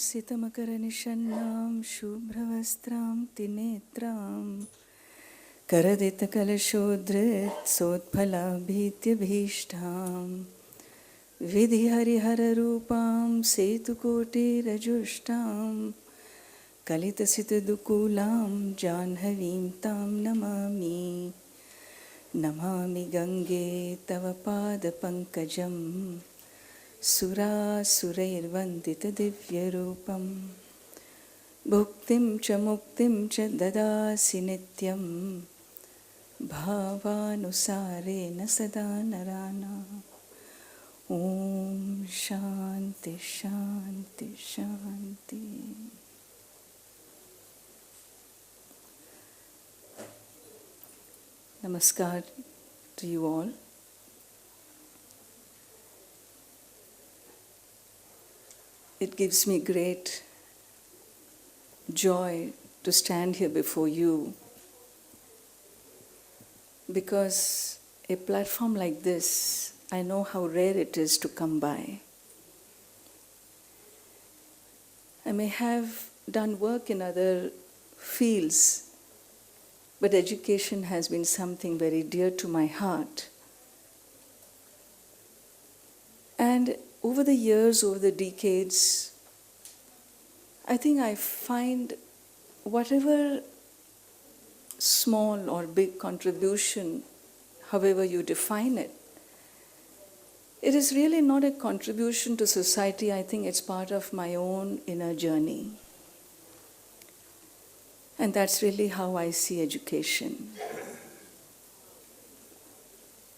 सितमकरनिषन्नां शुभ्रवस्त्रां त्रिनेत्रां करदितकलशोद्धृत्सोत्फलाभीत्यभीष्टां विधिहरिहररूपां सेतुकोटिरजुष्टां कलितसितदुकूलां जाह्नवीं तां नमामि नमामि गङ्गे तव पादपङ्कजं सुरासुरैर्वन्दितदिव्यरूपं भुक्तिं च मुक्तिं च ददासि नित्यं भावानुसारेण सदा नराणाम् ॐ शान्ति शान्ति शान्ति. Namaskar to you all. It gives me great joy to stand here before you because a platform like this, I know how rare it is to come by. I may have done work in other fields, but education has been something very dear to my heart. And over the years, over the decades, I think I find whatever small or big contribution, however you define it, it is really not a contribution to society. I think it's part of my own inner journey. And that's really how I see education.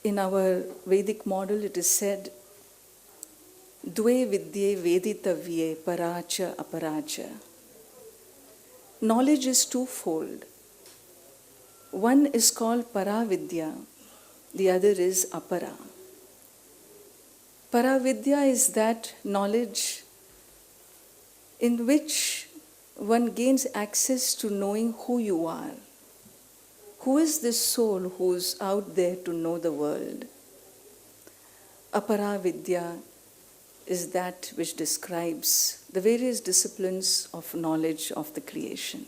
In our Vedic model, it is said, Dve vidye veditavye paracha aparacha. Knowledge is twofold. One is called paravidya, the other is apara. Paravidya is that knowledge in which one gains access to knowing who you are. Who is this soul who's out there to know the world? Aparavidya is that which describes the various disciplines of knowledge of the creation.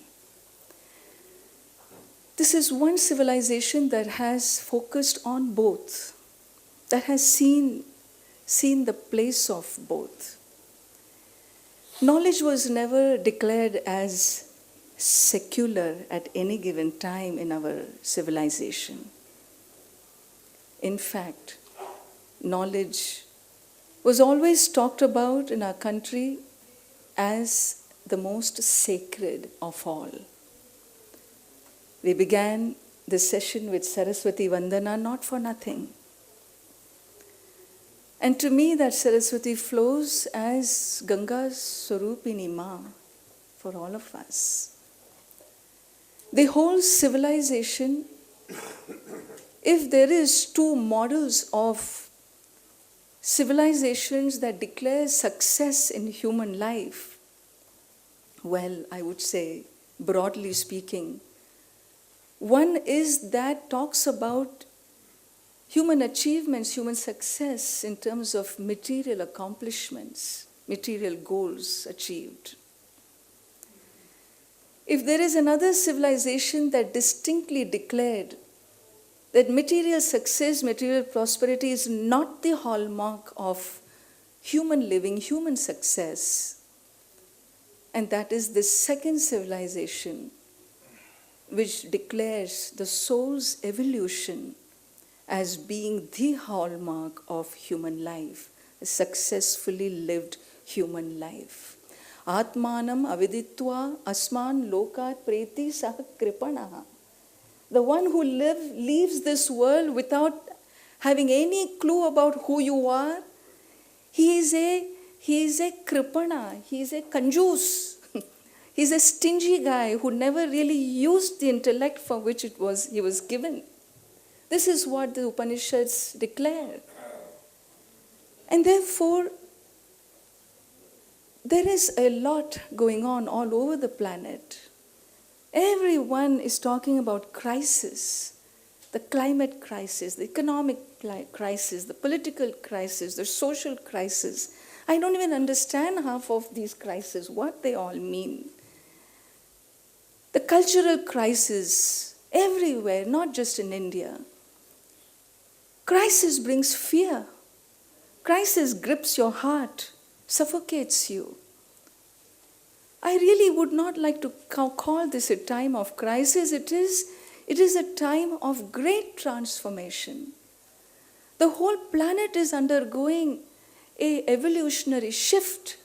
This is one civilization that has focused on both, that has seen the place of both. Knowledge was never declared as secular at any given time in our civilization. In fact, knowledge was always talked about in our country as the most sacred of all. We began this session with Saraswati Vandana not for nothing. And to me, that Saraswati flows as Ganga's Swarupini Ma for all of us. The whole civilization, if there is two models of civilizations that declare success in human life, well, I would say, broadly speaking, one is that talks about human achievements, human success in terms of material accomplishments, material goals achieved. If there is another civilization that distinctly declared that material success, material prosperity is not the hallmark of human living, human success, and that is the second civilization which declares the soul's evolution as being the hallmark of human life, a successfully lived human life. Atmanam aviditva asman lokat preti sah kripanaha. The one who leaves this world without having any clue about who you are, he is a kripana, he is a kanjus. He's a stingy guy who never really used the intellect for which he was given. This is what the Upanishads declare. And therefore, there is a lot going on all over the planet. Everyone is talking about crisis, the climate crisis, the economic crisis, the political crisis, the social crisis. I don't even understand half of these crises, what they all mean. The cultural crisis everywhere, not just in India. Crisis brings fear. Crisis grips your heart, suffocates you. I really would not like to call this a time of crisis. It is a time of great transformation. The whole planet is undergoing an evolutionary shift.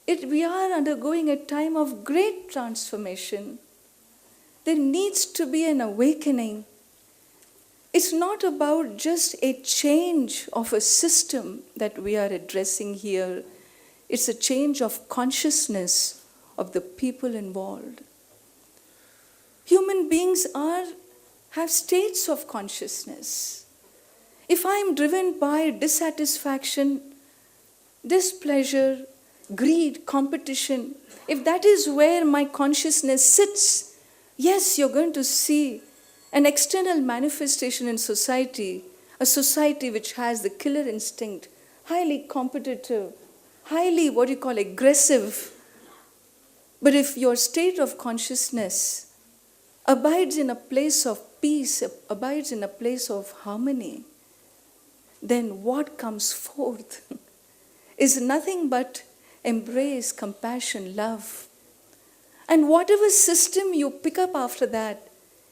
We are undergoing a time of great transformation. There needs to be an awakening. It's not about just a change of a system that we are addressing here. It's a change of consciousness of the people involved. Human beings have states of consciousness. If I am driven by dissatisfaction, displeasure, greed, competition, if that is where my consciousness sits, yes, you're going to see an external manifestation in society, a society which has the killer instinct, highly competitive, highly aggressive. But if your state of consciousness abides in a place of peace, abides in a place of harmony, then what comes forth is nothing but embrace, compassion, love. And whatever system you pick up after that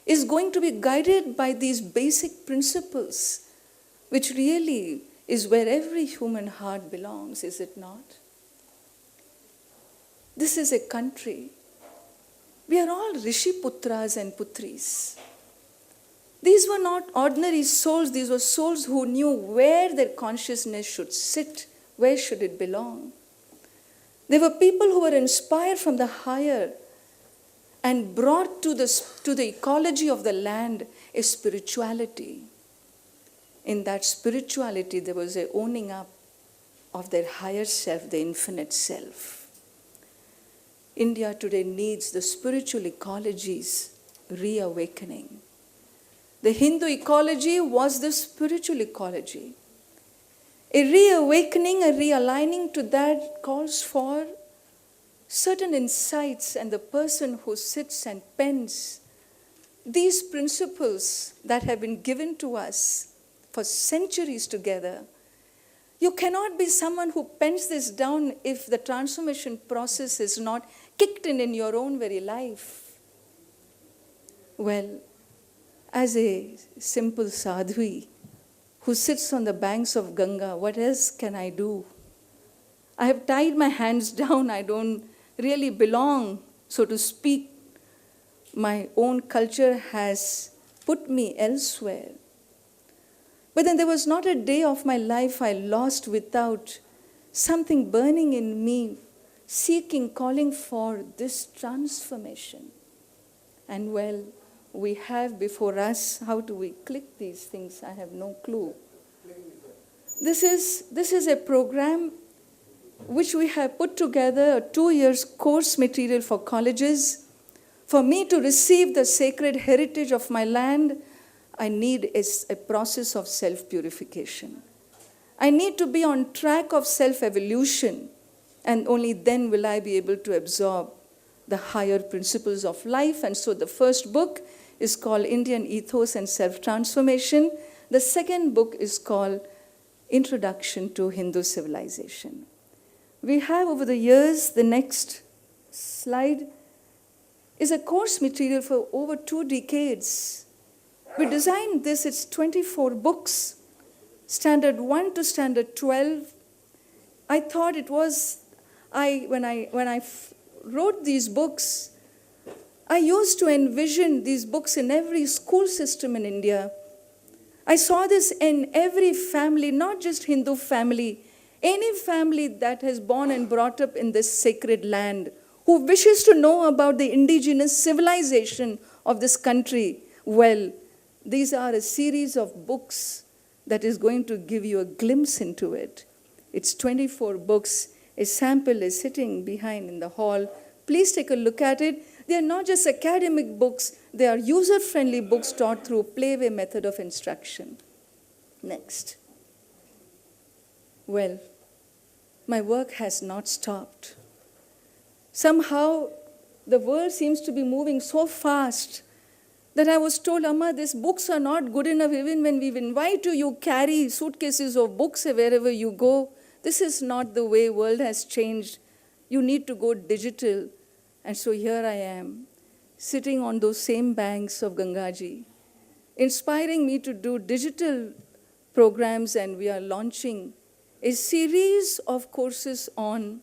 is going to be guided by these basic principles, which really is where every human heart belongs, is it not? This is a country. We are all Rishi Putras and Putris. These were not ordinary souls. These were souls who knew where their consciousness should sit, where should it belong. They were people who were inspired from the higher and brought to the ecology of the land a spirituality. In that spirituality, there was a owning up of their higher self, the infinite self. India today needs the spiritual ecology's reawakening. The Hindu ecology was the spiritual ecology. A reawakening, a realigning to that calls for certain insights, and the person who sits and pens these principles that have been given to us for centuries together. You cannot be someone who pens this down if the transformation process is not kicked in your own very life. Well, as a simple sadhvi who sits on the banks of Ganga, what else can I do? I have tied my hands down. I don't really belong, so to speak. My own culture has put me elsewhere. But then there was not a day of my life I lost without something burning in me, seeking, calling for this transformation. And well, we have before us, how do we click these things? I have no clue. This is a program which we have put together, a 2 years course material for colleges. For me to receive the sacred heritage of my land, I need a process of self-purification. I need to be on track of self-evolution, and only then will I be able to absorb the higher principles of life. And so the first book is called Indian Ethos and Self-Transformation. The second book is called Introduction to Hindu Civilization. We have over the years, the next slide is a course material for over 2 decades. We designed this, it's 24 books, standard 1 to standard 12. I thought it was, when I wrote these books, I used to envision these books in every school system in India. I saw this in every family, not just Hindu family, any family that has born and brought up in this sacred land, who wishes to know about the indigenous civilization of this country. Well, these are a series of books that is going to give you a glimpse into it. It's 24 books. A sample is sitting behind in the hall. Please take a look at it. They are not just academic books. They are user-friendly books taught through playway method of instruction. Next. Well, my work has not stopped. Somehow, the world seems to be moving so fast that I was told, Amma, these books are not good enough. Even when we invite you, you carry suitcases of books wherever you go. This is not the way world has changed. You need to go digital. And so here I am, sitting on those same banks of Gangaji, inspiring me to do digital programs, and we are launching a series of courses on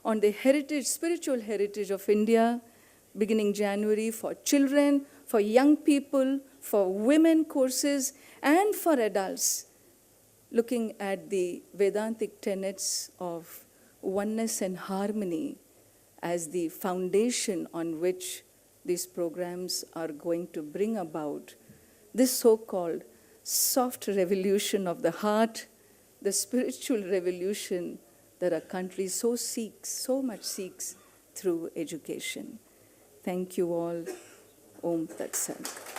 the heritage, spiritual heritage of India, beginning January, for children, for young people, for women courses, and for adults, looking at the Vedantic tenets of oneness and harmony as the foundation on which these programs are going to bring about this so-called soft revolution of the heart, the spiritual revolution that our country so much seeks through education. Thank you all. Om Tat Sat.